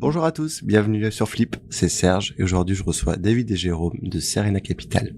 Bonjour à tous, bienvenue sur Flip, c'est Serge et aujourd'hui je reçois David et Jérôme de Serena Capital.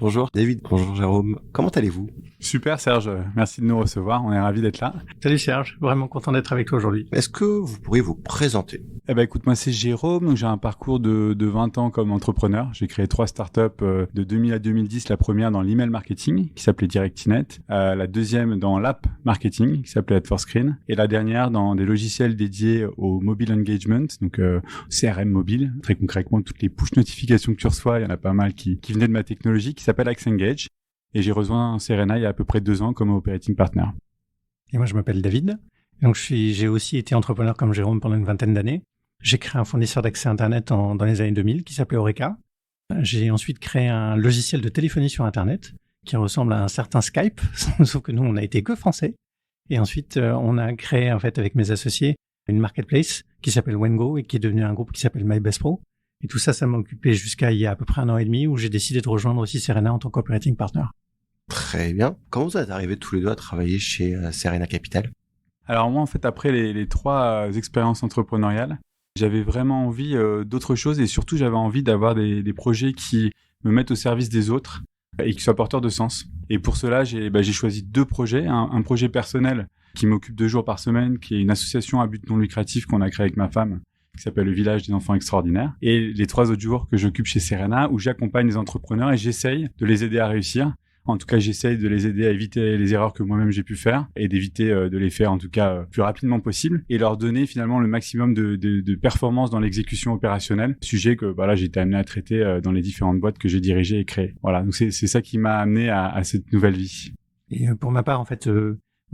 Bonjour David, bonjour Jérôme, comment allez-vous ? Super Serge, merci de nous recevoir, on est ravis d'être là. Salut Serge, vraiment content d'être avec toi aujourd'hui. Est-ce que vous pourriez vous présenter ? Écoute, moi c'est Jérôme, donc j'ai un parcours de 20 ans comme entrepreneur. J'ai créé 3 startups de 2000 à 2010, la première dans l'email marketing qui s'appelait Directinet, la deuxième dans l'app marketing qui s'appelait Ad4Screen et la dernière dans des logiciels dédiés au mobile engagement, donc CRM mobile. Très concrètement, toutes les push notifications que tu reçois, il y en a pas mal qui venaient de ma technologie qui s'appelle Xengage. Et j'ai rejoint Serena il y a à peu près 2 ans comme operating partner. Et moi, je m'appelle David. Donc, j'ai aussi été entrepreneur comme Jérôme pendant une vingtaine d'années. J'ai créé un fournisseur d'accès Internet dans les années 2000 qui s'appelait Oreca. J'ai ensuite créé un logiciel de téléphonie sur Internet qui ressemble à un certain Skype, sauf que nous, on n'a été que français. Et ensuite, on a créé, en fait, avec mes associés, une marketplace qui s'appelle Wengo et qui est devenu un groupe qui s'appelle MyBestPro. Et tout ça, ça m'a occupé jusqu'à il y a à peu près 1 an et demi où j'ai décidé de rejoindre aussi Serena en tant qu'operating partner. Très bien. Comment vous êtes arrivés tous les deux à travailler chez Serena Capital ? Alors moi, en fait, après les 3 expériences entrepreneuriales, j'avais vraiment envie d'autre chose et surtout, j'avais envie d'avoir des projets qui me mettent au service des autres et qui soient porteurs de sens. Et pour cela, j'ai choisi 2 projets. Un projet personnel qui m'occupe 2 jours par semaine, qui est une association à but non lucratif qu'on a créée avec ma femme, qui s'appelle le Village des Enfants Extraordinaires. Et les 3 autres jours que j'occupe chez Serena, où j'accompagne les entrepreneurs et j'essaye de les aider à réussir. En tout cas, j'essaye de les aider à éviter les erreurs que moi-même j'ai pu faire et d'éviter de les faire, en tout cas, plus rapidement possible et leur donner finalement le maximum de performance dans l'exécution opérationnelle, sujet que là, j'ai été amené à traiter dans les différentes boîtes que j'ai dirigées et créées. Voilà, donc c'est ça qui m'a amené à cette nouvelle vie. Et pour ma part, en fait,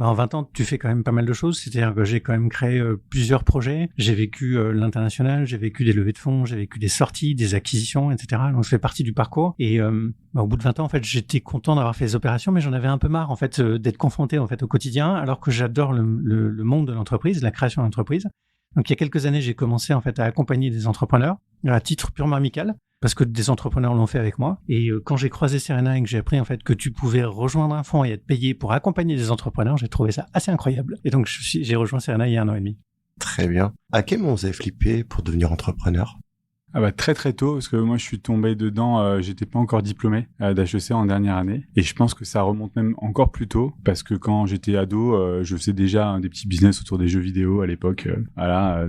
en 20 ans, tu fais quand même pas mal de choses. C'est-à-dire que j'ai quand même créé plusieurs projets. J'ai vécu l'international, j'ai vécu des levées de fonds, j'ai vécu des sorties, des acquisitions, etc. Donc, ça fait partie du parcours. Et au bout de 20 ans, en fait, j'étais content d'avoir fait les opérations, mais j'en avais un peu marre, en fait, d'être confronté, en fait, au quotidien, alors que j'adore le monde de l'entreprise, la création d'entreprise. Donc, il y a quelques années, j'ai commencé, en fait, à accompagner des entrepreneurs à titre purement amical, parce que des entrepreneurs l'ont fait avec moi. Et quand j'ai croisé Serena et que j'ai appris en fait que tu pouvais rejoindre un fonds et être payé pour accompagner des entrepreneurs, j'ai trouvé ça assez incroyable. Et donc j'ai rejoint Serena il y a 1 an et demi. Très bien. À quel moment vous avez flippé pour devenir entrepreneur ? Très très tôt, parce que moi je suis tombé dedans, j'étais pas encore diplômé d'HEC en dernière année, et je pense que ça remonte même encore plus tôt, parce que quand j'étais ado, je faisais déjà des petits business autour des jeux vidéo à l'époque,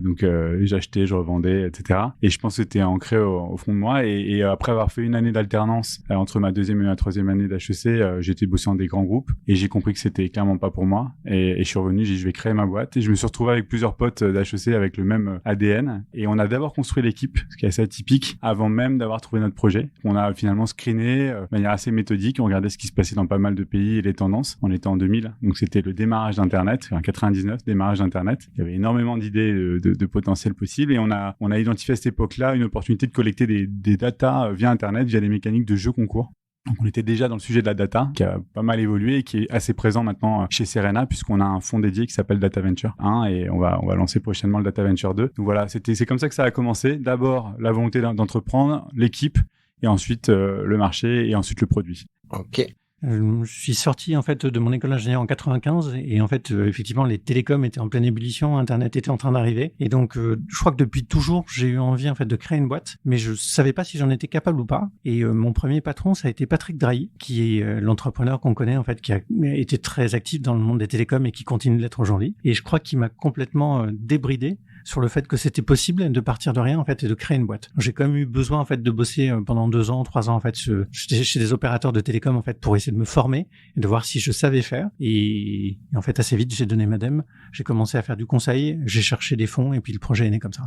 donc j'achetais, je revendais, etc. Et je pense que c'était ancré au fond de moi, et après avoir fait 1 année d'alternance entre ma 2e et ma 3e année d'HEC, j'étais bossé dans des grands groupes, et j'ai compris que c'était clairement pas pour moi, et je suis revenu, j'ai dit je vais créer ma boîte, et je me suis retrouvé avec plusieurs potes d'HEC avec le même ADN, et on a d'abord construit l'équipe, ce qui est assez atypique, avant même d'avoir trouvé notre projet. On a finalement screené de manière assez méthodique, on regardait ce qui se passait dans pas mal de pays et les tendances. On était en 2000, donc c'était le démarrage d'Internet, en 99, démarrage d'Internet. Il y avait énormément d'idées de potentiel possible et on a identifié à cette époque-là une opportunité de collecter des datas via Internet, via les mécaniques de jeux concours. Donc on était déjà dans le sujet de la data, qui a pas mal évolué et qui est assez présent maintenant chez Serena, puisqu'on a un fonds dédié qui s'appelle Data Venture 1 et on va lancer prochainement le Data Venture 2. Donc voilà, c'est comme ça que ça a commencé. D'abord la volonté d'entreprendre, l'équipe, et ensuite le marché et ensuite le produit. Ok. Je suis sorti en fait de mon école d'ingénieur en 95 et en fait effectivement les télécoms étaient en pleine ébullition, Internet était en train d'arriver et donc je crois que depuis toujours j'ai eu envie en fait de créer une boîte, mais je savais pas si j'en étais capable ou pas. Et mon premier patron ça a été Patrick Drahi, qui est l'entrepreneur qu'on connaît en fait, qui a été très actif dans le monde des télécoms et qui continue de l'être aujourd'hui. Et je crois qu'il m'a complètement débridé sur le fait que c'était possible de partir de rien en fait et de créer une boîte. J'ai quand même eu besoin en fait de bosser pendant 2 ans, 3 ans en fait chez des opérateurs de télécom en fait pour essayer de me former et de voir si je savais faire. Et en fait assez vite j'ai donné ma dème, j'ai commencé à faire du conseil, j'ai cherché des fonds et puis le projet est né comme ça.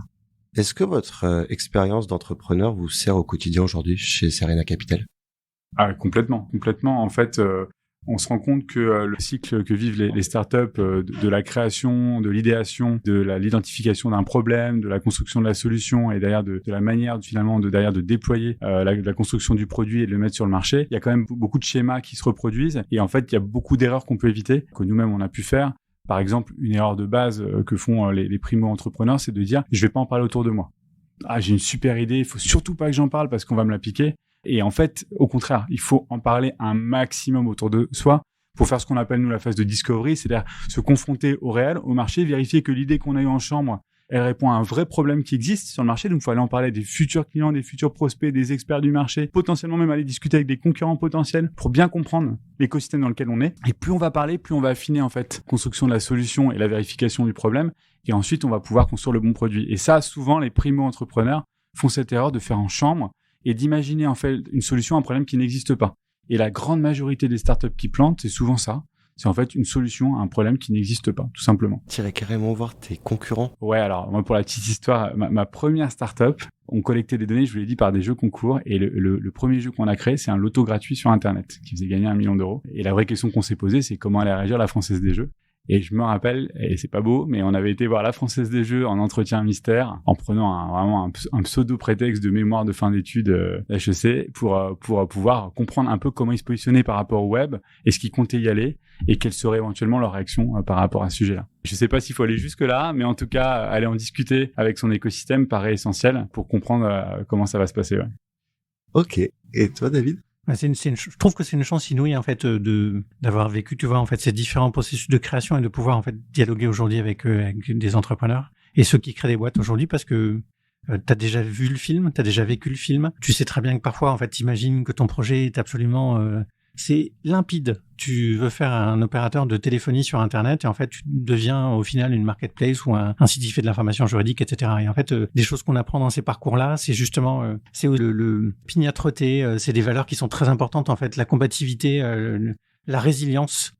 Est-ce que votre expérience d'entrepreneur vous sert au quotidien aujourd'hui chez Serena Capital ? Complètement. En fait, on se rend compte que le cycle que vivent les startups, de la création, de l'idéation, de l'identification d'un problème, de la construction de la solution et derrière de la manière finalement de déployer la construction du produit et de le mettre sur le marché, il y a quand même beaucoup de schémas qui se reproduisent et en fait il y a beaucoup d'erreurs qu'on peut éviter, que nous-mêmes on a pu faire. Par exemple, une erreur de base que font les primo-entrepreneurs, c'est de dire « je vais pas en parler autour de moi ». j'ai une super idée, il faut surtout pas que j'en parle parce qu'on va me la piquer. Et en fait, au contraire, il faut en parler un maximum autour de soi pour faire ce qu'on appelle, nous, la phase de discovery, c'est-à-dire se confronter au réel, au marché, vérifier que l'idée qu'on a eue en chambre, elle répond à un vrai problème qui existe sur le marché. Donc, il faut aller en parler des futurs clients, des futurs prospects, des experts du marché, potentiellement même aller discuter avec des concurrents potentiels pour bien comprendre l'écosystème dans lequel on est. Et plus on va parler, plus on va affiner, en fait, construction de la solution et la vérification du problème. Et ensuite, on va pouvoir construire le bon produit. Et ça, souvent, les primo-entrepreneurs font cette erreur de faire en chambre et d'imaginer, en fait, une solution à un problème qui n'existe pas. Et la grande majorité des startups qui plantent, c'est souvent ça. C'est en fait une solution à un problème qui n'existe pas, tout simplement. Tu irais carrément voir tes concurrents? Ouais, alors moi, pour la petite histoire, ma première startup, on collectait des données, je vous l'ai dit, par des jeux concours. Et le premier jeu qu'on a créé, c'est un loto gratuit sur Internet qui faisait gagner 1 million d'euros. Et la vraie question qu'on s'est posée, c'est comment allait réagir la Française des Jeux. Et je me rappelle, et c'est pas beau, mais on avait été voir la Française des Jeux en entretien mystère, en prenant vraiment un pseudo prétexte de mémoire de fin d'études HEC pour pouvoir comprendre un peu comment ils se positionnaient par rapport au web, et ce qu'ils comptaient y aller, et quelle serait éventuellement leur réaction par rapport à ce sujet-là. Je sais pas s'il faut aller jusque-là, mais en tout cas, aller en discuter avec son écosystème paraît essentiel pour comprendre comment ça va se passer. Ouais. Ok. Et toi, David? Je trouve que c'est une chance inouïe en fait d'avoir vécu, tu vois, en fait ces différents processus de création et de pouvoir en fait dialoguer aujourd'hui avec des entrepreneurs et ceux qui créent des boîtes aujourd'hui, parce que t'as déjà vu le film, t'as déjà vécu le film, tu sais très bien que parfois en fait t'imagines que ton projet est absolument c'est limpide. Tu veux faire un opérateur de téléphonie sur Internet et en fait, tu deviens au final une marketplace ou un site qui fait de l'information juridique, etc. Et en fait, des choses qu'on apprend dans ces parcours-là, c'est justement c'est le pignatreté, c'est des valeurs qui sont très importantes en fait, la combativité, la résilience.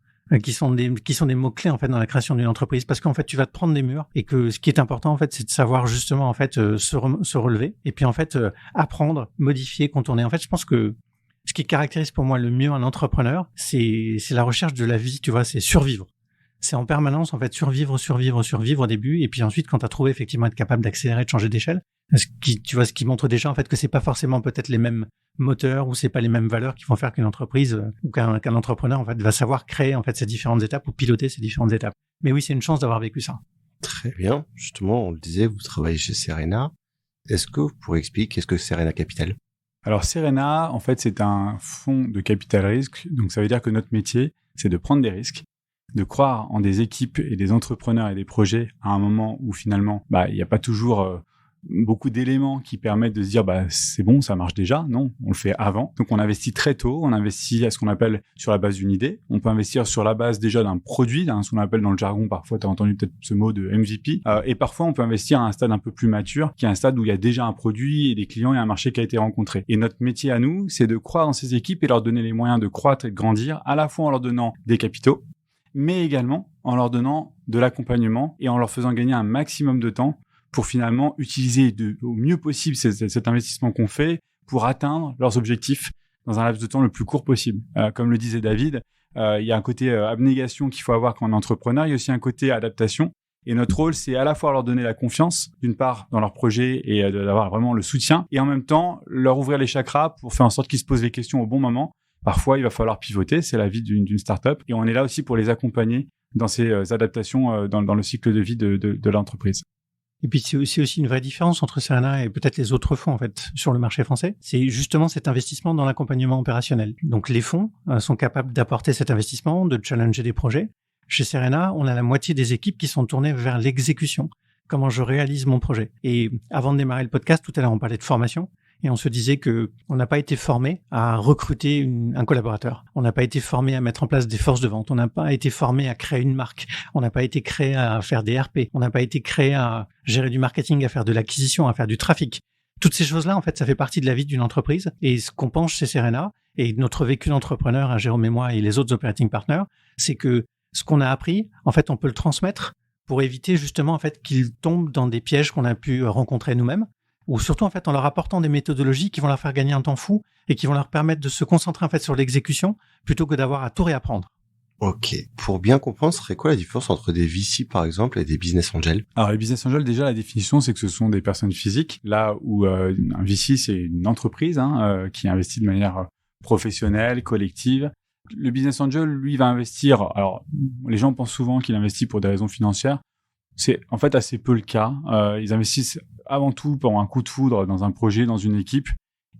Qui sont des mots-clés en fait dans la création d'une entreprise, parce qu'en fait tu vas te prendre des murs et que ce qui est important en fait c'est de savoir justement en fait se relever et puis en fait apprendre, modifier, contourner. En fait, je pense que ce qui caractérise pour moi le mieux un entrepreneur, c'est la recherche de la vie, tu vois, c'est survivre. C'est en permanence, en fait, survivre au début. Et puis ensuite, quand tu as trouvé effectivement être capable d'accélérer, de changer d'échelle, ce qui montre déjà, en fait, que c'est pas forcément peut-être les mêmes moteurs ou c'est pas les mêmes valeurs qui vont faire qu'une entreprise ou qu'un entrepreneur, en fait, va savoir créer, en fait, ces différentes étapes ou piloter ces différentes étapes. Mais oui, c'est une chance d'avoir vécu ça. Très bien. Justement, on le disait, vous travaillez chez Serena. Est-ce que vous pourrez expliquer qu'est-ce que Serena Capital? Alors Serena, en fait, c'est un fonds de capital risque. Donc ça veut dire que notre métier, c'est de prendre des risques, de croire en des équipes et des entrepreneurs et des projets à un moment où finalement, il n'y a pas toujours beaucoup d'éléments qui permettent de se dire c'est bon, ça marche déjà. Non, on le fait avant. Donc on investit très tôt, on investit à ce qu'on appelle sur la base d'une idée. On peut investir sur la base déjà d'un produit, ce qu'on appelle dans le jargon, parfois tu as entendu peut-être ce mot de MVP. Et parfois on peut investir à un stade un peu plus mature, qui est un stade où il y a déjà un produit et des clients et un marché qui a été rencontré. Et notre métier à nous, c'est de croire dans ces équipes et leur donner les moyens de croître et de grandir, à la fois en leur donnant des capitaux, mais également en leur donnant de l'accompagnement et en leur faisant gagner un maximum de temps pour finalement utiliser au mieux possible cet investissement qu'on fait pour atteindre leurs objectifs dans un laps de temps le plus court possible. Comme le disait David, il y a un côté abnégation qu'il faut avoir quand on est entrepreneur, il y a aussi un côté adaptation. Et notre rôle, c'est à la fois leur donner la confiance, d'une part, dans leur projet et d'avoir vraiment le soutien, et en même temps, leur ouvrir les chakras pour faire en sorte qu'ils se posent les questions au bon moment. Parfois, il va falloir pivoter, c'est la vie d'une startup, et on est là aussi pour les accompagner dans ces adaptations dans le cycle de vie de l'entreprise. Et puis c'est aussi une vraie différence entre Serena et peut-être les autres fonds en fait sur le marché français. C'est justement cet investissement dans l'accompagnement opérationnel. Donc les fonds sont capables d'apporter cet investissement, de challenger des projets. Chez Serena, on a la moitié des équipes qui sont tournées vers l'exécution. Comment je réalise mon projet. Et avant de démarrer le podcast, tout à l'heure on parlait de formation. Et on se disait que on n'a pas été formé à recruter un collaborateur. On n'a pas été formé à mettre en place des forces de vente. On n'a pas été formé à créer une marque. On n'a pas été créé à faire des RP. On n'a pas été créé à gérer du marketing, à faire de l'acquisition, à faire du trafic. Toutes ces choses-là, en fait, ça fait partie de la vie d'une entreprise. Et ce qu'on pense chez Serena et notre vécu d'entrepreneur, Jérôme et moi et les autres operating partners, c'est que ce qu'on a appris, en fait, on peut le transmettre pour éviter justement, en fait, qu'ils tombent dans des pièges qu'on a pu rencontrer nous-mêmes. Ou surtout en fait en leur apportant des méthodologies qui vont leur faire gagner un temps fou et qui vont leur permettre de se concentrer en fait sur l'exécution plutôt que d'avoir à tout réapprendre. Ok. Pour bien comprendre, ce serait quoi la différence entre des VC par exemple et des business angels? Alors les business angels, déjà la définition c'est que ce sont des personnes physiques, là où un VC c'est une entreprise qui investit de manière professionnelle, collective. Le business angel, lui, va investir. Alors les gens pensent souvent qu'il investit pour des raisons financières. c'est en fait assez peu le cas. Ils investissent avant tout pour un coup de foudre dans un projet, dans une équipe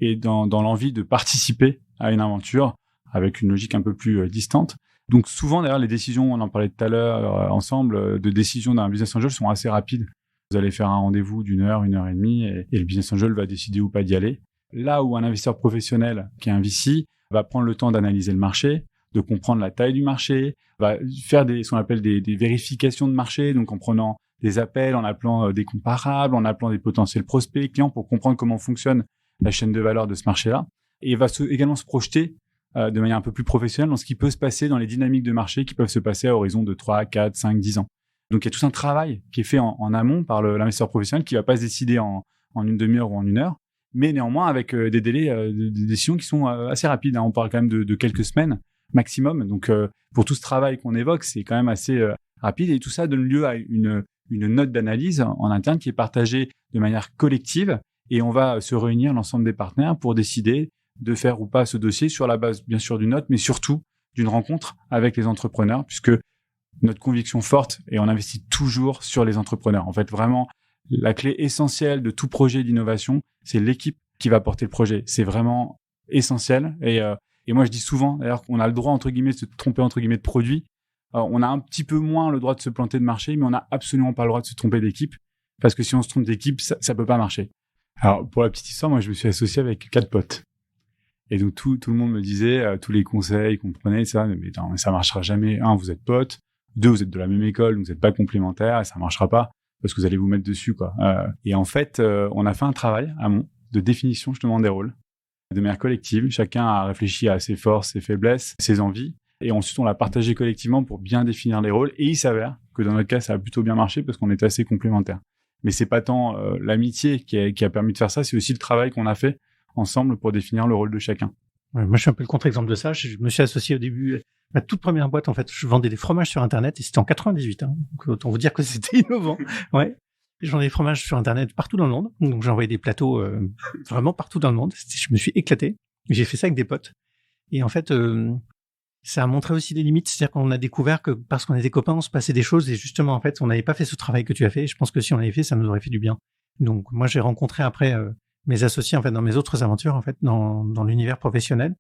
et dans l'envie de participer à une aventure avec une logique un peu plus distante. Donc souvent, d'ailleurs, les décisions, on en parlait tout à l'heure ensemble, de décisions d'un business angel sont assez rapides. Vous allez faire un rendez-vous d'1 heure, 1 heure et demie et le business angel va décider ou pas d'y aller. Là où un investisseur professionnel qui est un VC va prendre le temps d'analyser le marché, de comprendre la taille du marché, va faire ce qu'on appelle des vérifications de marché, donc en prenant des appels, en appelant des comparables, en appelant des potentiels prospects, clients pour comprendre comment fonctionne la chaîne de valeur de ce marché-là. Et va également se projeter de manière un peu plus professionnelle dans ce qui peut se passer dans les dynamiques de marché qui peuvent se passer à horizon de 3, 4, 5, 10 ans. Donc, il y a tout un travail qui est fait en amont par l'investisseur professionnel qui va pas se décider en une demi-heure ou en 1 heure, mais néanmoins avec des délais de décision qui sont assez rapides. On parle quand même de quelques semaines maximum. Donc, pour tout ce travail qu'on évoque, c'est quand même assez rapide. Et tout ça donne lieu à une note d'analyse en interne qui est partagée de manière collective. Et on va se réunir l'ensemble des partenaires pour décider de faire ou pas ce dossier sur la base, bien sûr, d'une note, mais surtout d'une rencontre avec les entrepreneurs, puisque notre conviction forte, et on investit toujours sur les entrepreneurs. En fait, vraiment, la clé essentielle de tout projet d'innovation, c'est l'équipe qui va porter le projet. C'est vraiment essentiel. Et moi, je dis souvent, d'ailleurs, qu'on a le droit, entre guillemets, de se tromper, entre guillemets, de produit. On a un petit peu moins le droit de se planter de marché, mais on n'a absolument pas le droit de se tromper d'équipe, parce que si on se trompe d'équipe, ça peut pas marcher. Alors, pour la petite histoire, moi, je me suis associé avec 4 potes. Et donc, tout le monde me disait, tous les conseils qu'on prenait, ça, mais non, ça marchera jamais. 1, vous êtes potes. 2, vous êtes de la même école, donc vous n'êtes pas complémentaires, et ça marchera pas, parce que vous allez vous mettre dessus, quoi. Et en fait, on a fait un travail, amont, de définition, justement, des rôles, de manière collective. Chacun a réfléchi à ses forces, ses faiblesses, ses envies. Et ensuite, on l'a partagé collectivement pour bien définir les rôles. Et il s'avère que dans notre cas, ça a plutôt bien marché parce qu'on était assez complémentaires. Mais c'est pas tant l'amitié qui a permis de faire ça, c'est aussi le travail qu'on a fait ensemble pour définir le rôle de chacun. Ouais, moi, je suis un peu le contre-exemple de ça. Je me suis associé au début. Ma toute première boîte, en fait, je vendais des fromages sur Internet et c'était en 98. Donc, autant vous dire que c'était innovant. Ouais. J'en ai des fromages sur Internet partout dans le monde. Donc, j'ai envoyé des plateaux vraiment partout dans le monde. Je me suis éclaté. J'ai fait ça avec des potes. Et en fait, ça a montré aussi des limites. C'est-à-dire qu'on a découvert que parce qu'on était copains, on se passait des choses et justement, en fait, on n'avait pas fait ce travail que tu as fait. Et je pense que si on l'avait fait, ça nous aurait fait du bien. Donc, moi, j'ai rencontré après mes associés, en fait, dans mes autres aventures, en fait, dans l'univers professionnel.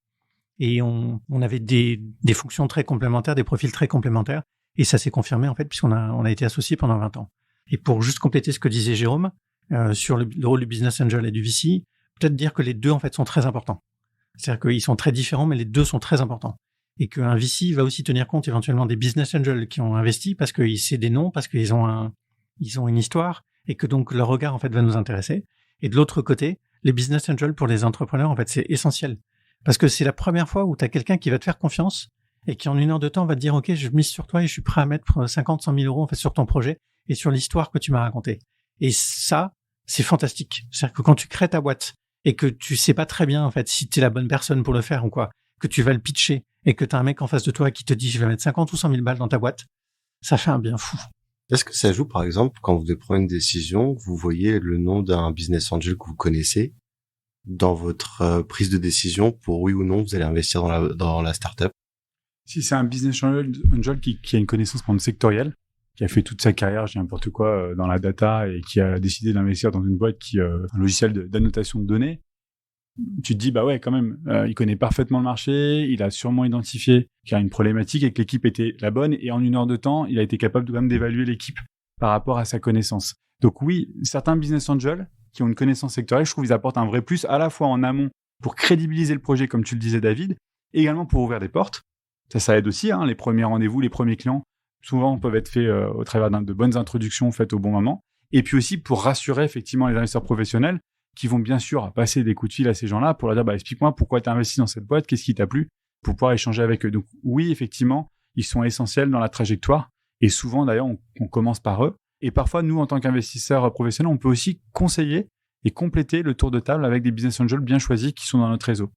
Et on avait des fonctions très complémentaires, des profils très complémentaires. Et ça s'est confirmé, en fait, puisqu'on a été associés pendant 20 ans. Et pour juste compléter ce que disait Jérôme, sur le rôle du business angel et du VC, peut-être dire que les deux, en fait, sont très importants. C'est-à-dire qu'ils sont très différents, mais les deux sont très importants. Et qu'un VC va aussi tenir compte éventuellement des business angels qui ont investi parce qu'ils savent des noms, parce qu'ils ont une histoire et que donc leur regard, en fait, va nous intéresser. Et de l'autre côté, les business angels pour les entrepreneurs, en fait, c'est essentiel. Parce que c'est la première fois où tu as quelqu'un qui va te faire confiance et qui en 1 heure de temps va te dire « Ok, je mise sur toi et je suis prêt à mettre 50, 100 000 euros en fait, sur ton projet et sur l'histoire que tu m'as racontée. » Et ça, c'est fantastique. C'est-à-dire que quand tu crées ta boîte et que tu sais pas très bien en fait si tu es la bonne personne pour le faire ou quoi, que tu vas le pitcher et que tu as un mec en face de toi qui te dit « Je vais mettre 50 ou 100 000 balles dans ta boîte », ça fait un bien fou. Est-ce que ça joue, par exemple, quand vous devez prendre une décision, vous voyez le nom d'un business angel que vous connaissez dans votre prise de décision pour oui ou non vous allez investir dans la startup? Si c'est un business angel qui a une connaissance sectorielle, qui a fait toute sa carrière, j'ai n'importe quoi, dans la data et qui a décidé d'investir dans une boîte qui un logiciel d'annotation de données, tu te dis bah ouais quand même, il connaît parfaitement le marché, il a sûrement identifié qu'il y a une problématique et que l'équipe était la bonne et en 1 heure de temps, il a été capable quand même d'évaluer l'équipe par rapport à sa connaissance. Donc oui, certains business angels qui ont une connaissance sectorielle, je trouve qu'ils apportent un vrai plus à la fois en amont pour crédibiliser le projet, comme tu le disais David, et également pour ouvrir des portes. Ça aide aussi, les premiers rendez-vous, les premiers clients, souvent peuvent être faits au travers de bonnes introductions faites au bon moment. Et puis aussi pour rassurer effectivement les investisseurs professionnels qui vont bien sûr passer des coups de fil à ces gens-là pour leur dire explique-moi pourquoi tu as investi dans cette boîte, qu'est-ce qui t'a plu, pour pouvoir échanger avec eux. Donc oui, effectivement, ils sont essentiels dans la trajectoire et souvent d'ailleurs on commence par eux. Et parfois, nous, en tant qu'investisseurs professionnels, on peut aussi conseiller et compléter le tour de table avec des business angels bien choisis qui sont dans notre réseau.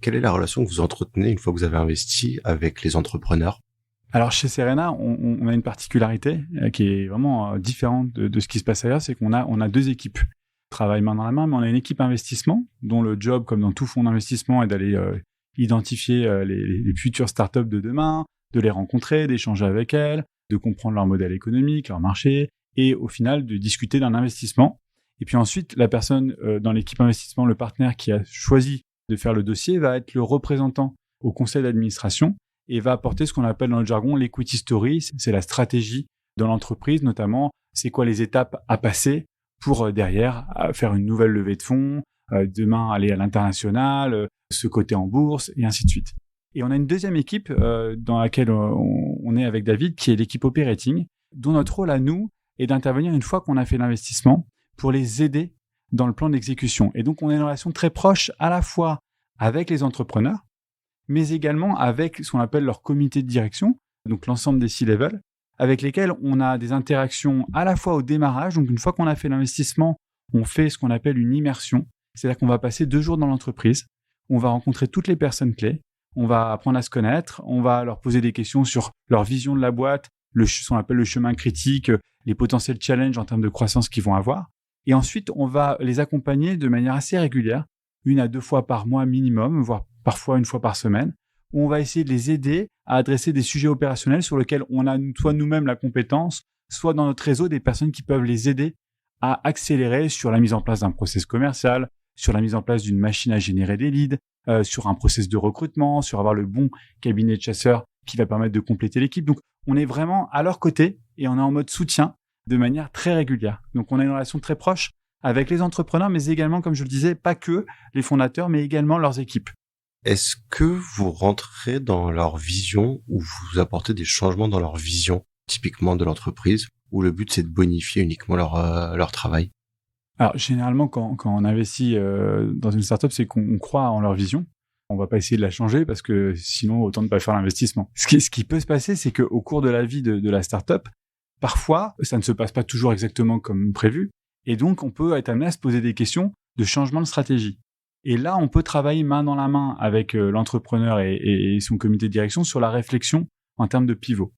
Quelle est la relation que vous entretenez une fois que vous avez investi avec les entrepreneurs? Alors, chez Serena, on a une particularité qui est vraiment différente de ce qui se passe ailleurs, c'est qu'on a 2 équipes. On travaille main dans la main, mais on a une équipe investissement dont le job, comme dans tout fonds d'investissement, est d'aller identifier les futures startups de demain, de les rencontrer, d'échanger avec elles, de comprendre leur modèle économique, leur marché, et au final de discuter d'un investissement. Et puis ensuite, la personne dans l'équipe investissement, le partenaire qui a choisi de faire le dossier, va être le représentant au conseil d'administration et va apporter ce qu'on appelle dans le jargon l'equity story. C'est la stratégie dans l'entreprise, notamment c'est quoi les étapes à passer pour derrière faire une nouvelle levée de fonds, demain aller à l'international, se coter en bourse et ainsi de suite. Et on a une deuxième équipe dans laquelle on est avec David, qui est l'équipe operating, dont notre rôle à nous est d'intervenir une fois qu'on a fait l'investissement pour les aider dans le plan d'exécution. Et donc, on a une relation très proche à la fois avec les entrepreneurs, mais également avec ce qu'on appelle leur comité de direction, donc l'ensemble des C-level, avec lesquels on a des interactions à la fois au démarrage. Donc, une fois qu'on a fait l'investissement, on fait ce qu'on appelle une immersion. C'est-à-dire qu'on va passer 2 jours dans l'entreprise, on va rencontrer toutes les personnes clés, on va apprendre à se connaître, on va leur poser des questions sur leur vision de la boîte, ce qu'on appelle le chemin critique, les potentiels challenges en termes de croissance qu'ils vont avoir. Et ensuite, on va les accompagner de manière assez régulière, 1 à 2 fois par mois minimum, voire parfois 1 fois par semaine, où on va essayer de les aider à adresser des sujets opérationnels sur lesquels on a soit nous-mêmes la compétence, soit dans notre réseau des personnes qui peuvent les aider à accélérer sur la mise en place d'un process commercial, sur la mise en place d'une machine à générer des leads, sur un process de recrutement, sur avoir le bon cabinet de chasseurs qui va permettre de compléter l'équipe. Donc, on est vraiment à leur côté et on est en mode soutien de manière très régulière. Donc, on a une relation très proche avec les entrepreneurs, mais également, comme je le disais, pas que les fondateurs, mais également leurs équipes. Est-ce que vous rentrez dans leur vision ou vous apportez des changements dans leur vision, typiquement de l'entreprise, où le but c'est de bonifier uniquement leur travail? Alors, généralement, quand on investit dans une startup, c'est qu'on croit en leur vision. On va pas essayer de la changer parce que sinon, autant ne pas faire l'investissement. Ce qui peut se passer, c'est qu'au cours de la vie de la startup, parfois, ça ne se passe pas toujours exactement comme prévu. Et donc, on peut être amené à se poser des questions de changement de stratégie. Et là, on peut travailler main dans la main avec l'entrepreneur et son comité de direction sur la réflexion en termes de pivot.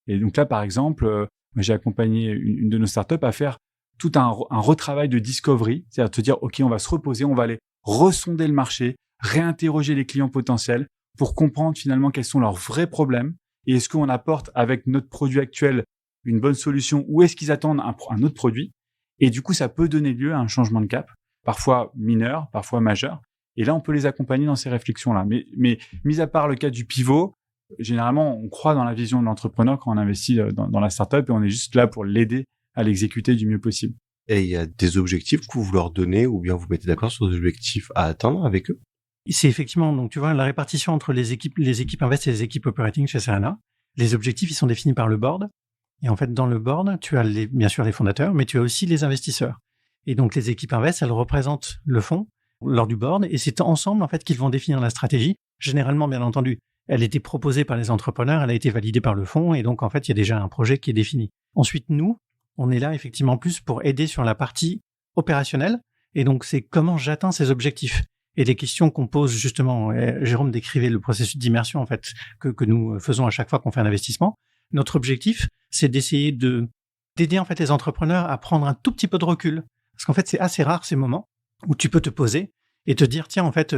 Et donc là, par exemple, j'ai accompagné une de nos startups à faire tout un retravail de discovery, c'est-à-dire de se dire, OK, on va se reposer, on va aller ressonder le marché, réinterroger les clients potentiels pour comprendre finalement quels sont leurs vrais problèmes et est-ce qu'on apporte avec notre produit actuel une bonne solution ou est-ce qu'ils attendent un autre produit. Et du coup, ça peut donner lieu à un changement de cap, parfois mineur, parfois majeur. Et là, on peut les accompagner dans ces réflexions-là. Mais mis à part le cas du pivot, généralement, on croit dans la vision de l'entrepreneur quand on investit dans la startup et on est juste là pour l'aider à l'exécuter du mieux possible. Et il y a des objectifs que vous leur donnez ou bien vous mettez d'accord sur des objectifs à atteindre avec eux? C'est effectivement, donc tu vois, la répartition entre les équipes invest et les équipes operating chez Serena. Les objectifs, ils sont définis par le board. Et en fait, dans le board, tu as bien sûr les fondateurs, mais tu as aussi les investisseurs. Et donc, les équipes invest, elles représentent le fonds lors du board et c'est ensemble, en fait, qu'ils vont définir la stratégie. Généralement, bien entendu, elle a été proposée par les entrepreneurs, elle a été validée par le fonds et donc, en fait, il y a déjà un projet qui est défini. Ensuite, nous, on est là effectivement plus pour aider sur la partie opérationnelle. Et donc, c'est comment j'atteins ces objectifs. Et les questions qu'on pose justement, Jérôme décrivait le processus d'immersion en fait que nous faisons à chaque fois qu'on fait un investissement. Notre objectif, c'est d'essayer d'aider en fait les entrepreneurs à prendre un tout petit peu de recul. Parce qu'en fait, c'est assez rare ces moments où tu peux te poser et te dire tiens en fait,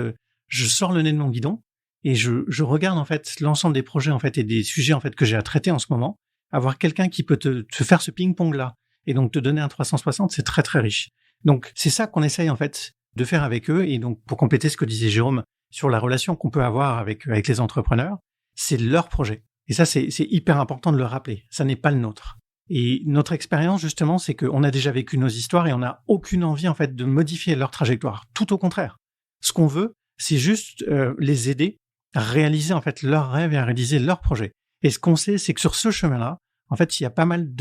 je sors le nez de mon guidon et je regarde en fait l'ensemble des projets en fait et des sujets en fait que j'ai à traiter en ce moment. Avoir quelqu'un qui peut te faire ce ping-pong là et donc te donner un 360, c'est très très riche. Donc c'est ça qu'on essaye en fait de faire avec eux. Et donc pour compléter ce que disait Jérôme sur la relation qu'on peut avoir avec les entrepreneurs, c'est leur projet. Et ça c'est hyper important de le rappeler. Ça n'est pas le nôtre. Et notre expérience justement, c'est qu'on a déjà vécu nos histoires et on n'a aucune envie en fait de modifier leur trajectoire. Tout au contraire. Ce qu'on veut, c'est juste les aider à réaliser en fait leurs rêves et à réaliser leurs projets. Et ce qu'on sait, c'est que sur ce chemin-là, en fait, il y a pas mal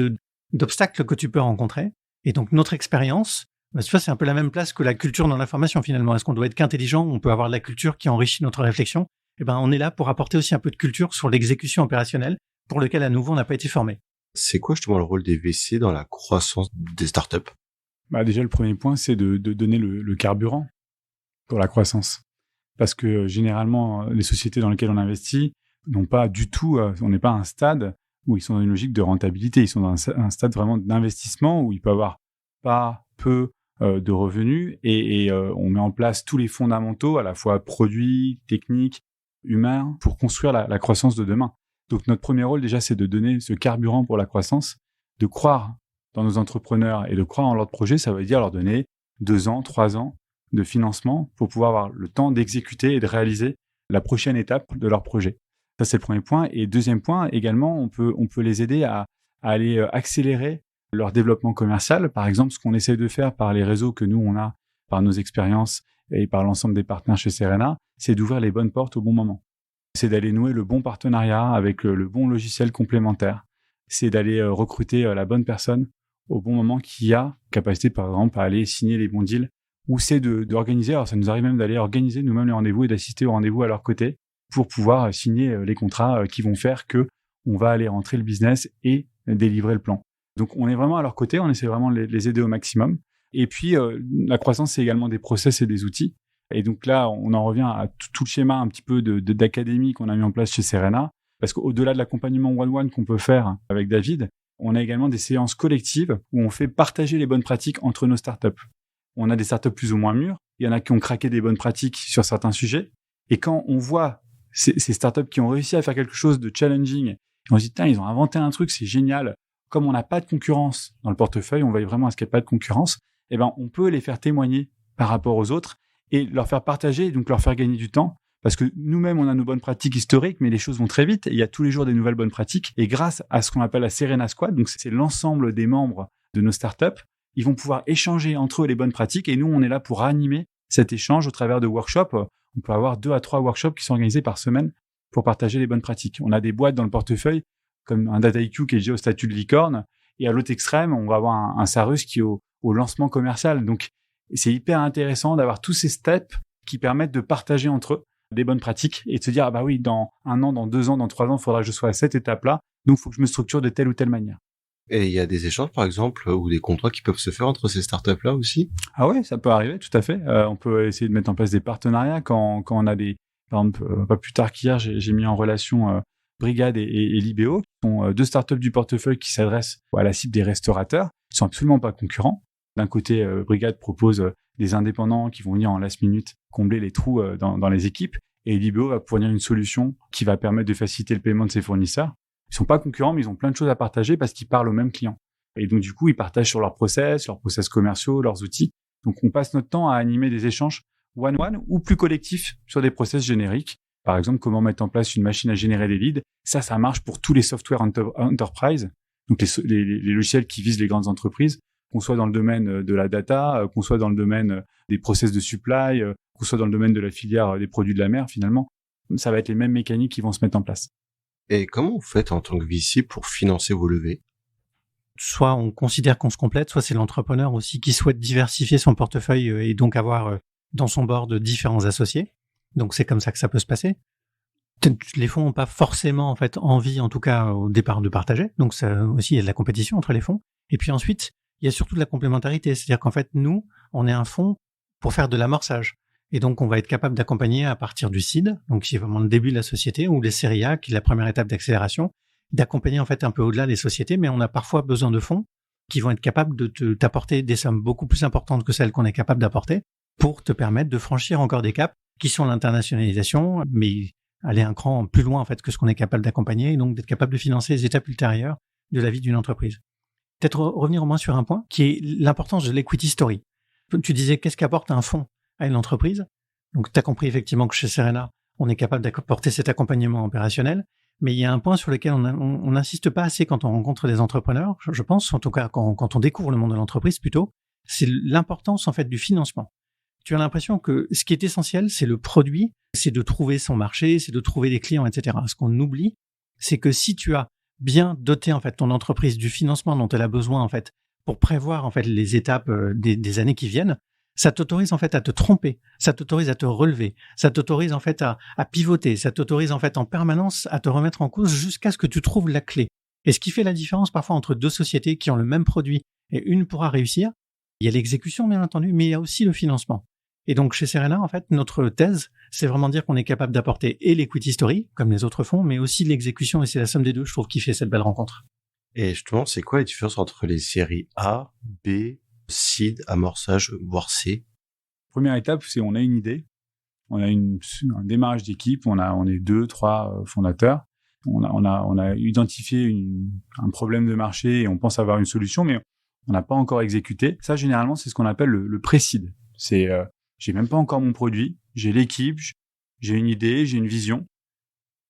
d'obstacles que tu peux rencontrer. Et donc, notre expérience, tu vois, c'est un peu la même place que la culture dans l'information, finalement. Est-ce qu'on doit être qu'intelligent? On peut avoir de la culture qui enrichit notre réflexion. Eh ben, on est là pour apporter aussi un peu de culture sur l'exécution opérationnelle pour lequel, à nouveau, on n'a pas été formé. C'est quoi, justement, le rôle des VC dans la croissance des startups? Déjà, le premier point, c'est de donner le carburant pour la croissance. Parce que, généralement, les sociétés dans lesquelles on investit n'ont pas du tout, on n'est pas à un stade où ils sont dans une logique de rentabilité. Ils sont dans un stade vraiment d'investissement où il peut avoir pas peu de revenus et on met en place tous les fondamentaux, à la fois produits, techniques, humains, pour construire la croissance de demain. Donc, notre premier rôle, déjà, c'est de donner ce carburant pour la croissance, de croire dans nos entrepreneurs et de croire en leur projet, ça veut dire leur donner 2 ans, 3 ans de financement pour pouvoir avoir le temps d'exécuter et de réaliser la prochaine étape de leur projet. Ça, c'est le premier point. Et deuxième point, également, on peut les aider à aller accélérer leur développement commercial. Par exemple, ce qu'on essaie de faire par les réseaux que nous, on a, par nos expériences et par l'ensemble des partenaires chez Serena, c'est d'ouvrir les bonnes portes au bon moment. C'est d'aller nouer le bon partenariat avec le bon logiciel complémentaire. C'est d'aller recruter la bonne personne au bon moment qui a capacité, par exemple, à aller signer les bons deals. Ou c'est d'organiser, alors ça nous arrive même d'aller organiser nous-mêmes les rendez-vous et d'assister aux rendez-vous à leur côté pour pouvoir signer les contrats qui vont faire que on va aller rentrer le business et délivrer le plan. Donc, on est vraiment à leur côté, on essaie vraiment de les aider au maximum. Et puis, la croissance, c'est également des process et des outils. Et donc là, on en revient à tout le schéma un petit peu d'académie qu'on a mis en place chez Serena. Parce qu'au-delà de l'accompagnement one-one qu'on peut faire avec David, on a également des séances collectives où on fait partager les bonnes pratiques entre nos startups. On a des startups plus ou moins mûres. Il y en a qui ont craqué des bonnes pratiques sur certains sujets. Et quand on voit ces startups qui ont réussi à faire quelque chose de challenging, on se dit, ils ont inventé un truc, c'est génial. Comme on n'a pas de concurrence dans le portefeuille, on veille vraiment à ce qu'il n'y ait pas de concurrence, on peut les faire témoigner par rapport aux autres et leur faire partager, donc leur faire gagner du temps. Parce que nous-mêmes, on a nos bonnes pratiques historiques, mais les choses vont très vite. Et il y a tous les jours des nouvelles bonnes pratiques. Et grâce à ce qu'on appelle la Serena Squad, donc c'est l'ensemble des membres de nos startups, ils vont pouvoir échanger entre eux les bonnes pratiques. Et nous, on est là pour animer cet échange au travers de workshops. On peut avoir 2 à 3 workshops qui sont organisés par semaine pour partager les bonnes pratiques. On a des boîtes dans le portefeuille, comme un DataIQ qui est déjà au statut de licorne. Et à l'autre extrême, on va avoir un Sarus qui est au lancement commercial. Donc, c'est hyper intéressant d'avoir tous ces steps qui permettent de partager entre eux des bonnes pratiques et de se dire, oui, dans 1 an, dans 2 ans, dans 3 ans, il faudra que je sois à cette étape-là. Donc, il faut que je me structure de telle ou telle manière. Et il y a des échanges, par exemple, ou des contrats qui peuvent se faire entre ces startups-là aussi? Ah ouais, ça peut arriver, tout à fait. On peut essayer de mettre en place des partenariats quand on a des... Par exemple, pas plus tard qu'hier, j'ai mis en relation Brigade et Libéo, qui sont 2 startups du portefeuille qui s'adressent à la cible des restaurateurs. Ils sont absolument pas concurrents. D'un côté, Brigade propose des indépendants qui vont venir en last minute combler les trous dans les équipes, et Libéo va fournir une solution qui va permettre de faciliter le paiement de ses fournisseurs. Ils sont pas concurrents, mais ils ont plein de choses à partager parce qu'ils parlent aux mêmes clients. Et donc, du coup, ils partagent sur leurs process commerciaux, leurs outils. Donc, on passe notre temps à animer des échanges one-one ou plus collectifs sur des process génériques. Par exemple, comment mettre en place une machine à générer des leads. Ça marche pour tous les software enterprise. Donc, les logiciels qui visent les grandes entreprises, qu'on soit dans le domaine de la data, qu'on soit dans le domaine des process de supply, qu'on soit dans le domaine de la filière des produits de la mer, finalement, ça va être les mêmes mécaniques qui vont se mettre en place. Et comment vous faites en tant que VC pour financer vos levées? Soit on considère qu'on se complète, soit c'est l'entrepreneur aussi qui souhaite diversifier son portefeuille et donc avoir dans son board différents associés. Donc c'est comme ça que ça peut se passer. Les fonds n'ont pas forcément en fait envie, en tout cas au départ, de partager. Donc ça aussi, il y a de la compétition entre les fonds. Et puis ensuite, il y a surtout de la complémentarité. C'est-à-dire qu'en fait, nous, on est un fonds pour faire de l'amorçage. Et donc, on va être capable d'accompagner à partir du seed, donc qui est vraiment le début de la société, ou les séries A, qui est la première étape d'accélération, d'accompagner en fait un peu au-delà les sociétés, mais on a parfois besoin de fonds qui vont être capables de t'apporter des sommes beaucoup plus importantes que celles qu'on est capable d'apporter pour te permettre de franchir encore des caps qui sont l'internationalisation, mais aller un cran plus loin en fait que ce qu'on est capable d'accompagner, et donc d'être capable de financer les étapes ultérieures de la vie d'une entreprise. Peut-être revenir au moins sur un point qui est l'importance de l'equity story. Tu disais qu'est-ce qu'apporte un fonds à une entreprise. Donc, tu as compris effectivement que chez Serena, on est capable d'apporter cet accompagnement opérationnel, mais il y a un point sur lequel on n'insiste pas assez quand on rencontre des entrepreneurs, je pense, en tout cas quand on découvre le monde de l'entreprise plutôt, c'est l'importance en fait du financement. Tu as l'impression que ce qui est essentiel, c'est le produit, c'est de trouver son marché, c'est de trouver des clients, etc. Ce qu'on oublie, c'est que si tu as bien doté en fait ton entreprise du financement dont elle a besoin en fait pour prévoir en fait les étapes des années qui viennent, ça t'autorise en fait à te tromper, ça t'autorise à te relever, ça t'autorise en fait à pivoter, ça t'autorise en fait en permanence à te remettre en cause jusqu'à ce que tu trouves la clé. Et ce qui fait la différence parfois entre 2 sociétés qui ont le même produit et une pourra réussir, il y a l'exécution bien entendu, mais il y a aussi le financement. Et donc chez Serena, en fait, notre thèse, c'est vraiment dire qu'on est capable d'apporter et l'equity story, comme les autres fonds, mais aussi l'exécution, et c'est la somme des deux, je trouve, qui fait cette belle rencontre. Et justement, c'est quoi la différence entre les séries A, B, seed, amorçage, voire C? Première étape, c'est on a une idée, on a un démarrage d'équipe, on est 2, 3 fondateurs, on a identifié un problème de marché et on pense avoir une solution, mais on n'a pas encore exécuté. Ça, généralement, c'est ce qu'on appelle le pré-seed. C'est, j'ai même pas encore mon produit, j'ai l'équipe, j'ai une idée, j'ai une vision,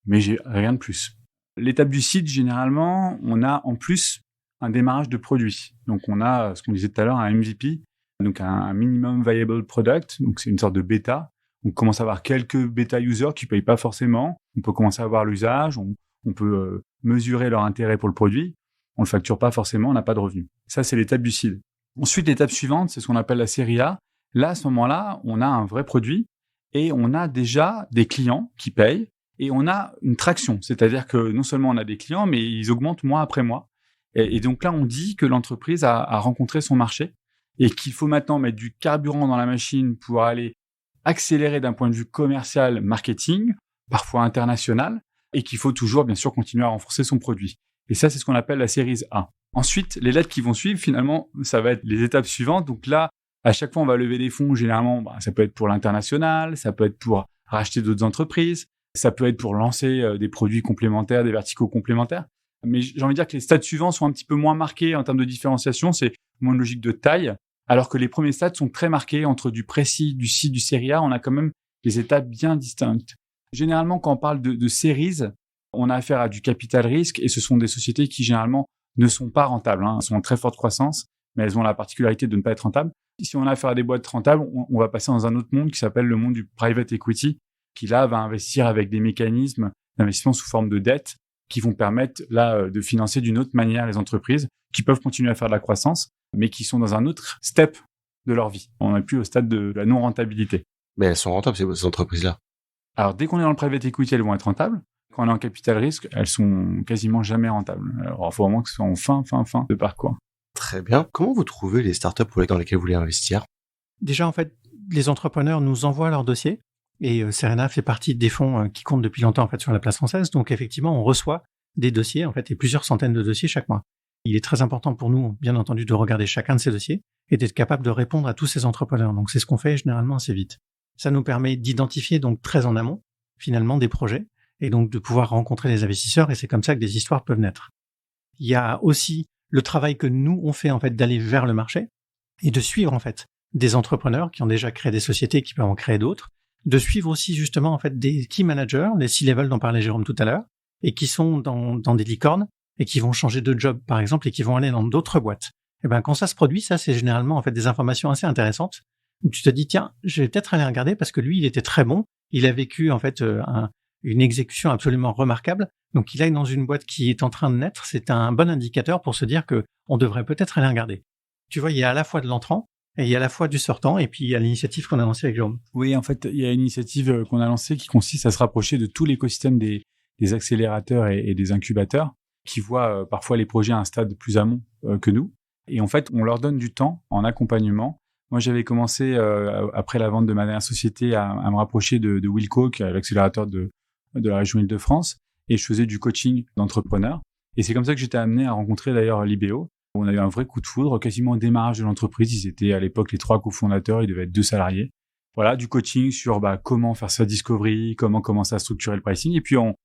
mais j'ai rien de plus. L'étape du seed, généralement, on a en plus un démarrage de produit. Donc, on a ce qu'on disait tout à l'heure, un MVP, donc un minimum viable product. Donc, c'est une sorte de bêta. On commence à avoir quelques bêta users qui payent pas forcément. On peut commencer à voir l'usage. On peut mesurer leur intérêt pour le produit. On le facture pas forcément, on n'a pas de revenus. Ça, c'est l'étape du seed. Ensuite, l'étape suivante, c'est ce qu'on appelle la série A. Là, à ce moment-là, on a un vrai produit et on a déjà des clients qui payent et on a une traction. C'est-à-dire que non seulement on a des clients, mais ils augmentent mois après mois. Et donc là, on dit que l'entreprise a rencontré son marché et qu'il faut maintenant mettre du carburant dans la machine pour aller accélérer d'un point de vue commercial, marketing, parfois international, et qu'il faut toujours, bien sûr, continuer à renforcer son produit. Et ça, c'est ce qu'on appelle la série A. Ensuite, les lettres qui vont suivre, finalement, ça va être les étapes suivantes. Donc là, à chaque fois, on va lever des fonds. Généralement, ça peut être pour l'international, ça peut être pour racheter d'autres entreprises, ça peut être pour lancer des produits complémentaires, des verticaux complémentaires. Mais j'ai envie de dire que les stades suivants sont un petit peu moins marqués en termes de différenciation. C'est moins une logique de taille, alors que les premiers stades sont très marqués entre du précis, du seed, du série A. On a quand même des étapes bien distinctes. Généralement, quand on parle de séries, on a affaire à du capital risque et ce sont des sociétés qui, généralement, ne sont pas rentables. Elles sont en très forte croissance, mais elles ont la particularité de ne pas être rentables. Si on a affaire à des boîtes rentables, on va passer dans un autre monde qui s'appelle le monde du private equity, qui là va investir avec des mécanismes d'investissement sous forme de dette qui vont permettre là de financer d'une autre manière les entreprises qui peuvent continuer à faire de la croissance, mais qui sont dans un autre step de leur vie. On n'est plus au stade de la non-rentabilité. Mais elles sont rentables, ces entreprises-là. Alors, dès qu'on est dans le private equity, elles vont être rentables. Quand on est en capital risque, elles sont quasiment jamais rentables. Alors, il faut vraiment que ce soit en fin de parcours. Très bien. Comment vous trouvez les startups dans lesquelles vous voulez investir? Déjà, en fait, les entrepreneurs nous envoient leurs dossiers et Serena fait partie des fonds qui comptent depuis longtemps en fait sur la place française. Donc, effectivement, on reçoit des dossiers en fait et plusieurs centaines de dossiers chaque mois. Il est très important pour nous, bien entendu, de regarder chacun de ces dossiers et d'être capable de répondre à tous ces entrepreneurs. Donc, c'est ce qu'on fait généralement assez vite. Ça nous permet d'identifier donc très en amont, finalement, des projets et donc de pouvoir rencontrer les investisseurs et c'est comme ça que des histoires peuvent naître. Il y a aussi le travail que nous, on fait en fait d'aller vers le marché et de suivre en fait des entrepreneurs qui ont déjà créé des sociétés qui peuvent en créer d'autres, de suivre aussi justement en fait des key managers, les C-level dont parlait Jérôme tout à l'heure, et qui sont dans des licornes et qui vont changer de job par exemple et qui vont aller dans d'autres boîtes. Et ben quand ça se produit, ça c'est généralement en fait des informations assez intéressantes où tu te dis tiens, je vais peut-être aller regarder parce que lui il était très bon, il a vécu en fait une exécution absolument remarquable. Donc il aille dans une boîte qui est en train de naître, c'est un bon indicateur pour se dire que on devrait peut-être aller regarder. Tu vois, il y a à la fois de l'entrant et il y a à la fois du sortant et puis il y a l'initiative qu'on a lancée avec Jérôme. Oui, en fait, il y a une initiative qu'on a lancée qui consiste à se rapprocher de tout l'écosystème des accélérateurs et des incubateurs qui voient parfois les projets à un stade plus amont que nous. Et en fait, on leur donne du temps en accompagnement. Moi, j'avais commencé, après la vente de ma dernière société, à me rapprocher de Wilco, qui est l'accélérateur de la région Île-de-France, et je faisais du coaching d'entrepreneurs. Et c'est comme ça que j'étais amené à rencontrer d'ailleurs Libéo. On a eu un vrai coup de foudre, quasiment au démarrage de l'entreprise. Ils étaient à l'époque les 3 cofondateurs, ils devaient être 2 salariés. Voilà, du coaching sur comment faire sa discovery, comment commencer à structurer le pricing. Et puis, on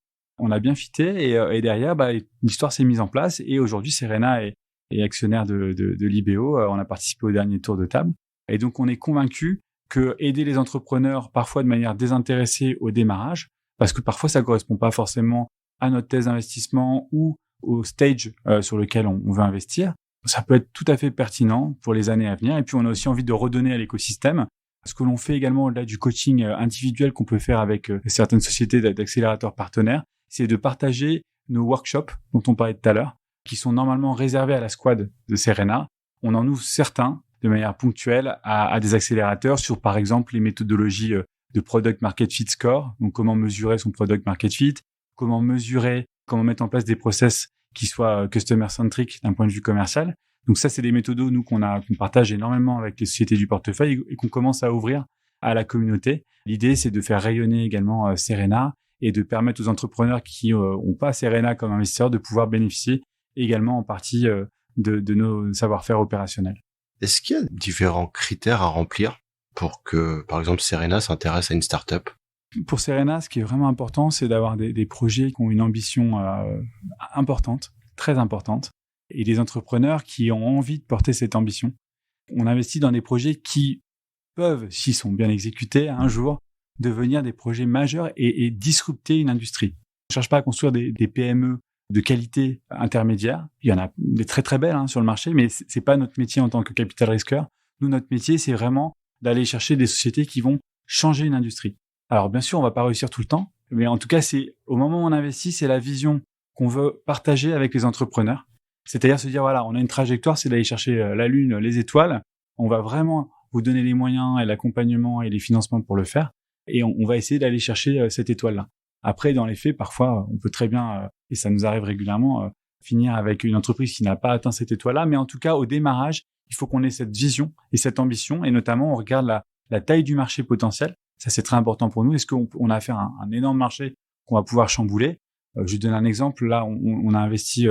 a bien fité et derrière, l'histoire s'est mise en place. Et aujourd'hui, Serena est actionnaire de Libéo. On a participé au dernier tour de table. Et donc, on est convaincu que aider les entrepreneurs, parfois de manière désintéressée au démarrage, parce que parfois, ça correspond pas forcément à notre thèse d'investissement ou au stage sur lequel on veut investir, ça peut être tout à fait pertinent pour les années à venir. Et puis, on a aussi envie de redonner à l'écosystème. Ce que l'on fait également au-delà du coaching individuel qu'on peut faire avec certaines sociétés d'accélérateurs partenaires, c'est de partager nos workshops dont on parlait tout à l'heure, qui sont normalement réservés à la squad de Serena. On en ouvre certains de manière ponctuelle à des accélérateurs sur, par exemple, les méthodologies de Product Market Fit Score. Donc, comment mesurer son Product Market Fit, comment mettre en place des process qui soient customer-centric d'un point de vue commercial. Donc ça, c'est des méthodos, nous, qu'on partage énormément avec les sociétés du portefeuille et qu'on commence à ouvrir à la communauté. L'idée, c'est de faire rayonner également Serena et de permettre aux entrepreneurs qui n'ont pas Serena comme investisseur de pouvoir bénéficier également en partie de nos savoir-faire opérationnels. Est-ce qu'il y a différents critères à remplir pour que, par exemple, Serena s'intéresse à une startup? Pour Serena, ce qui est vraiment important, c'est d'avoir des projets qui ont une ambition importante, très importante, et des entrepreneurs qui ont envie de porter cette ambition. On investit dans des projets qui peuvent, s'ils sont bien exécutés, un jour devenir des projets majeurs et disrupter une industrie. On ne cherche pas à construire des PME de qualité intermédiaire. Il y en a des très très belles sur le marché, mais c'est pas notre métier en tant que capital risqueur. Nous, notre métier, c'est vraiment d'aller chercher des sociétés qui vont changer une industrie. Alors bien sûr, on va pas réussir tout le temps, mais en tout cas, c'est au moment où on investit, c'est la vision qu'on veut partager avec les entrepreneurs. C'est-à-dire se dire, voilà, on a une trajectoire, c'est d'aller chercher la Lune, les étoiles. On va vraiment vous donner les moyens et l'accompagnement et les financements pour le faire. Et on va essayer d'aller chercher cette étoile-là. Après, dans les faits, parfois, on peut très bien, et ça nous arrive régulièrement, finir avec une entreprise qui n'a pas atteint cette étoile-là. Mais en tout cas, au démarrage, il faut qu'on ait cette vision et cette ambition. Et notamment, on regarde la taille du marché potentiel. Ça, c'est très important pour nous. Est-ce qu'on a affaire à un énorme marché qu'on va pouvoir chambouler? Je vais donner un exemple. Là, on a investi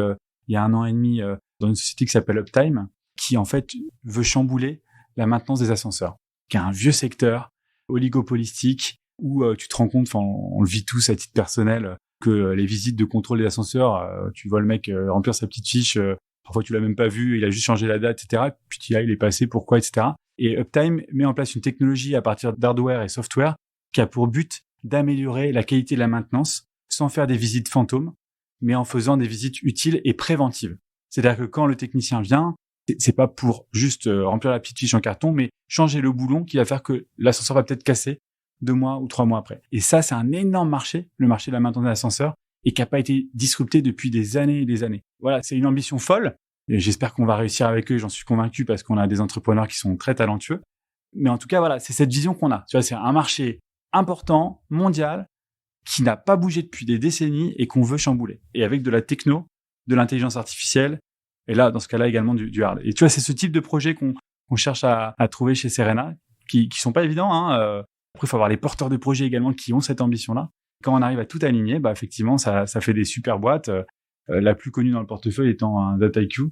il y a 1 an et demi dans une société qui s'appelle Uptime, qui en fait veut chambouler la maintenance des ascenseurs, qui est un vieux secteur oligopolistique où tu te rends compte, on le vit tous à titre personnel, que les visites de contrôle des ascenseurs, tu vois le mec remplir sa petite fiche, parfois tu l'as même pas vu, il a juste changé la date, etc. Puis tu dis, il est passé, pourquoi, etc. Et Uptime met en place une technologie à partir d'hardware et software qui a pour but d'améliorer la qualité de la maintenance sans faire des visites fantômes, mais en faisant des visites utiles et préventives. C'est-à-dire que quand le technicien vient, c'est pas pour juste remplir la petite fiche en carton, mais changer le boulon qui va faire que l'ascenseur va peut-être casser 2 mois ou 3 mois après. Et ça, c'est un énorme marché, le marché de la maintenance d'ascenseurs, et qui n'a pas été disrupté depuis des années et des années. Voilà, c'est une ambition folle. Et j'espère qu'on va réussir avec eux, j'en suis convaincu, parce qu'on a des entrepreneurs qui sont très talentueux. Mais en tout cas, voilà, c'est cette vision qu'on a. Tu vois, c'est un marché important, mondial, qui n'a pas bougé depuis des décennies et qu'on veut chambouler. Et avec de la techno, de l'intelligence artificielle, et là, dans ce cas-là, également du hard. Et tu vois, c'est ce type de projet qu'on cherche à trouver chez Serena, qui sont pas évidents. Après, il faut avoir les porteurs de projets également qui ont cette ambition-là. Quand on arrive à tout aligner, effectivement, ça fait des super boîtes. La plus connue dans le portefeuille étant un DataIQ,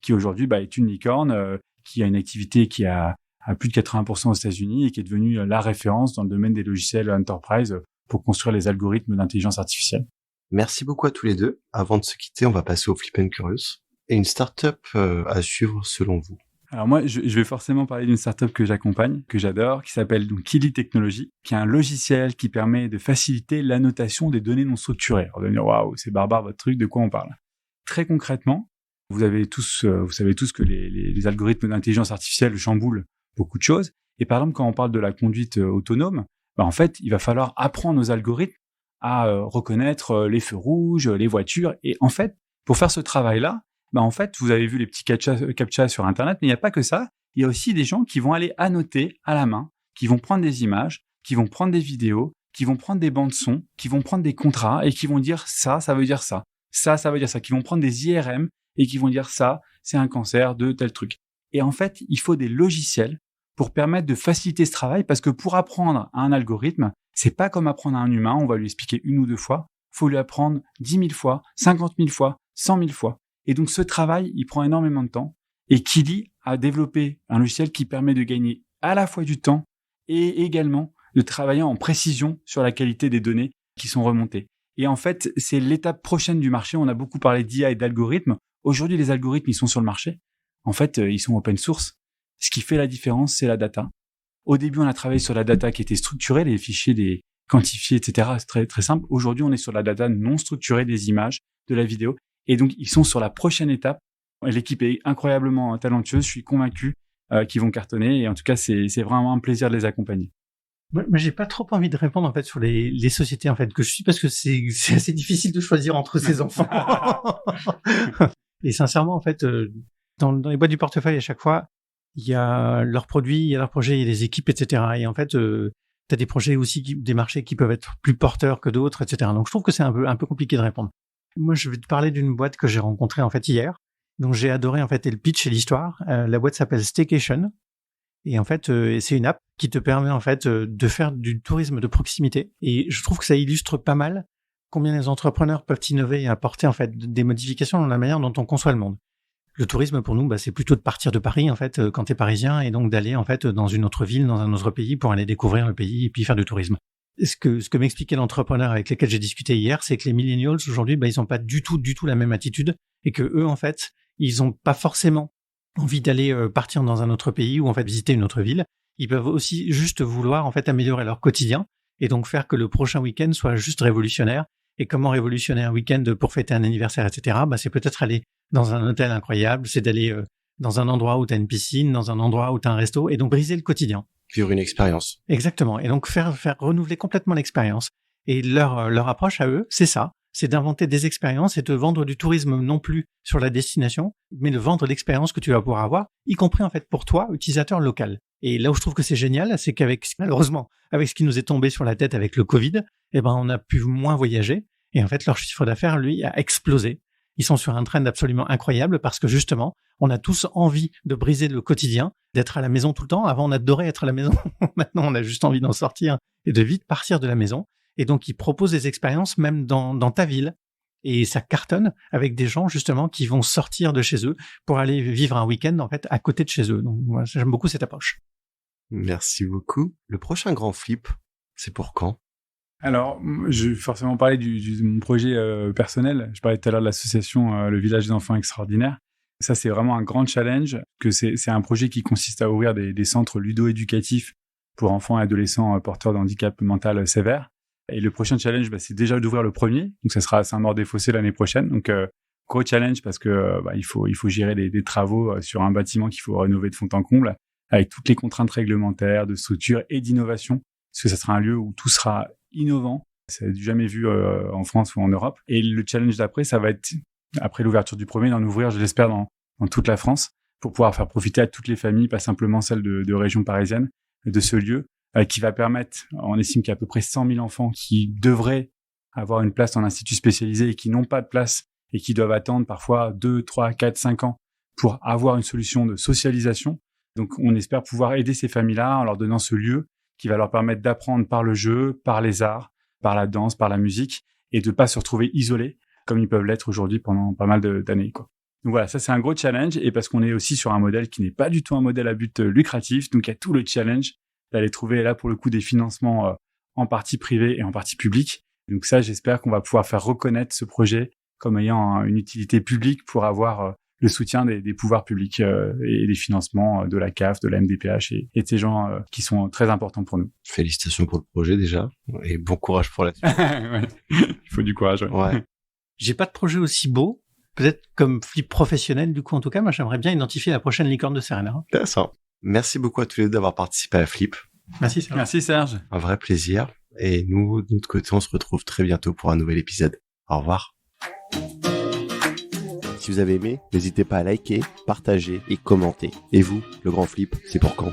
qui aujourd'hui est une licorne, qui a une activité qui a plus de 80% aux États-Unis et qui est devenue la référence dans le domaine des logiciels enterprise pour construire les algorithmes d'intelligence artificielle. Merci beaucoup à tous les deux. Avant de se quitter, on va passer au Flip and Curious. Et une startup à suivre selon vous? Alors moi, je vais forcément parler d'une startup que j'accompagne, que j'adore, qui s'appelle donc Kili Technologies, qui est un logiciel qui permet de faciliter l'annotation des données non structurées. On va dire, waouh, c'est barbare votre truc, de quoi on parle? Très concrètement, vous savez tous que les algorithmes d'intelligence artificielle chamboulent beaucoup de choses. Et par exemple, quand on parle de la conduite autonome, en fait, il va falloir apprendre aux algorithmes à reconnaître les feux rouges, les voitures. Et en fait, pour faire ce travail-là, en fait, vous avez vu les petits captcha sur Internet, mais il n'y a pas que ça. Il y a aussi des gens qui vont aller annoter à la main, qui vont prendre des images, qui vont prendre des vidéos, qui vont prendre des bandes son, qui vont prendre des contrats et qui vont dire ça veut dire ça. Ça veut dire ça. Qui vont prendre des IRM et qui vont dire ça, c'est un cancer de tel truc. Et en fait, il faut des logiciels pour permettre de faciliter ce travail parce que pour apprendre à un algorithme, c'est pas comme apprendre à un humain, on va lui expliquer 1 ou 2 fois. Il faut lui apprendre 10 000 fois, 50 000 fois, 100 000 fois. Et donc, ce travail, il prend énormément de temps. Et Kili a développé un logiciel qui permet de gagner à la fois du temps et également de travailler en précision sur la qualité des données qui sont remontées. Et en fait, c'est l'étape prochaine du marché. On a beaucoup parlé d'IA et d'algorithmes. Aujourd'hui, les algorithmes, ils sont sur le marché. En fait, ils sont open source. Ce qui fait la différence, c'est la data. Au début, on a travaillé sur la data qui était structurée, les fichiers, les quantifiés, etc. C'est très, très simple. Aujourd'hui, on est sur la data non structurée, des images, de la vidéo. Et donc, ils sont sur la prochaine étape. L'équipe est incroyablement talentueuse. Je suis convaincu qu'ils vont cartonner. Et en tout cas, c'est vraiment un plaisir de les accompagner. Moi, j'ai pas trop envie de répondre en fait sur les sociétés en fait que je suis parce que c'est assez difficile de choisir entre ces enfants. Et sincèrement, en fait, dans les boîtes du portefeuille, à chaque fois, il y a leurs produits, il y a leurs projets, il y a des équipes, etc. Et en fait, t'as des projets aussi, des marchés qui peuvent être plus porteurs que d'autres, etc. Donc, je trouve que c'est un peu compliqué de répondre. Moi, je vais te parler d'une boîte que j'ai rencontrée en fait hier. Donc, j'ai adoré en fait et le pitch et l'histoire. La boîte s'appelle Staycation. Et en fait, c'est une app qui te permet en fait de faire du tourisme de proximité. Et je trouve que ça illustre pas mal combien les entrepreneurs peuvent innover et apporter en fait des modifications dans la manière dont on conçoit le monde. Le tourisme pour nous, c'est plutôt de partir de Paris en fait quand t'es parisien et donc d'aller en fait dans une autre ville, dans un autre pays pour aller découvrir le pays et puis faire du tourisme. Et ce que m'expliquait l'entrepreneur avec lequel j'ai discuté hier, c'est que les millennials aujourd'hui, ils ont pas du tout la même attitude et que eux en fait, ils ont pas forcément envie d'aller partir dans un autre pays ou en fait visiter une autre ville. Ils peuvent aussi juste vouloir en fait améliorer leur quotidien et donc faire que le prochain week-end soit juste révolutionnaire. Et comment révolutionner un week-end pour fêter un anniversaire, etc. C'est peut-être aller dans un hôtel incroyable, c'est d'aller dans un endroit où tu as une piscine, dans un endroit où tu as un resto, et donc briser le quotidien. Vivre une expérience. Exactement. Et donc faire renouveler complètement l'expérience. Et leur approche à eux, c'est ça. C'est d'inventer des expériences et de vendre du tourisme non plus sur la destination, mais de vendre l'expérience que tu vas pouvoir avoir, y compris en fait pour toi, utilisateur local. Et là où je trouve que c'est génial, c'est qu'avec, malheureusement, avec ce qui nous est tombé sur la tête avec le Covid, on a pu moins voyager. Et en fait, leur chiffre d'affaires, lui, a explosé. Ils sont sur un trend absolument incroyable parce que justement, on a tous envie de briser le quotidien, d'être à la maison tout le temps. Avant, on adorait être à la maison. Maintenant, on a juste envie d'en sortir et de vite partir de la maison. Et donc, ils proposent des expériences même dans ta ville. Et ça cartonne avec des gens, justement, qui vont sortir de chez eux pour aller vivre un week-end, en fait, à côté de chez eux. Donc, moi, j'aime beaucoup cette approche. Merci beaucoup. Le prochain grand flip, c'est pour quand? Alors, je vais forcément parler de mon projet personnel. Je parlais tout à l'heure de l'association Le Village des Enfants Extraordinaires. Ça, c'est vraiment un grand challenge. C'est un projet qui consiste à ouvrir des centres ludo-éducatifs pour enfants et adolescents porteurs de handicap mental sévère. Et le prochain challenge, c'est déjà d'ouvrir le premier. Donc, ça sera à Saint-Maur-des-Fossés l'année prochaine. Donc, gros challenge parce que il faut gérer des travaux sur un bâtiment qu'il faut rénover de fond en comble avec toutes les contraintes réglementaires, de structure et d'innovation. Parce que ça sera un lieu où tout sera innovant. Ça n'a jamais vu en France ou en Europe. Et le challenge d'après, ça va être, après l'ouverture du premier, d'en ouvrir, je l'espère, dans toute la France pour pouvoir faire profiter à toutes les familles, pas simplement celles de région parisienne, de ce lieu qui va permettre, on estime qu'il y a à peu près 100 000 enfants qui devraient avoir une place dans l'institut spécialisé et qui n'ont pas de place et qui doivent attendre parfois 2, 3, 4, 5 ans pour avoir une solution de socialisation. Donc, on espère pouvoir aider ces familles-là en leur donnant ce lieu qui va leur permettre d'apprendre par le jeu, par les arts, par la danse, par la musique, et de pas se retrouver isolés comme ils peuvent l'être aujourd'hui pendant pas mal d'années, quoi. Donc voilà, ça c'est un gros challenge, et parce qu'on est aussi sur un modèle qui n'est pas du tout un modèle à but lucratif, donc il y a tout le challenge d'aller trouver là pour le coup des financements en partie privés et en partie publics. Donc ça, j'espère qu'on va pouvoir faire reconnaître ce projet comme ayant une utilité publique pour avoir le soutien des pouvoirs publics et des financements de la CAF, de la MDPH et de ces gens qui sont très importants pour nous. Félicitations pour le projet déjà et bon courage pour la suite. Ouais. Il faut du courage. Ouais. J'ai pas de projet aussi beau, peut-être comme flip professionnel du coup en tout cas. Moi j'aimerais bien identifier la prochaine licorne de Serena. Intéressant. Merci beaucoup à tous les deux d'avoir participé à Flip. Merci Serge. Merci Serge. Un vrai plaisir. Et nous, de notre côté, on se retrouve très bientôt pour un nouvel épisode. Au revoir. Si vous avez aimé, n'hésitez pas à liker, partager et commenter. Et vous, le grand flip, c'est pour quand ?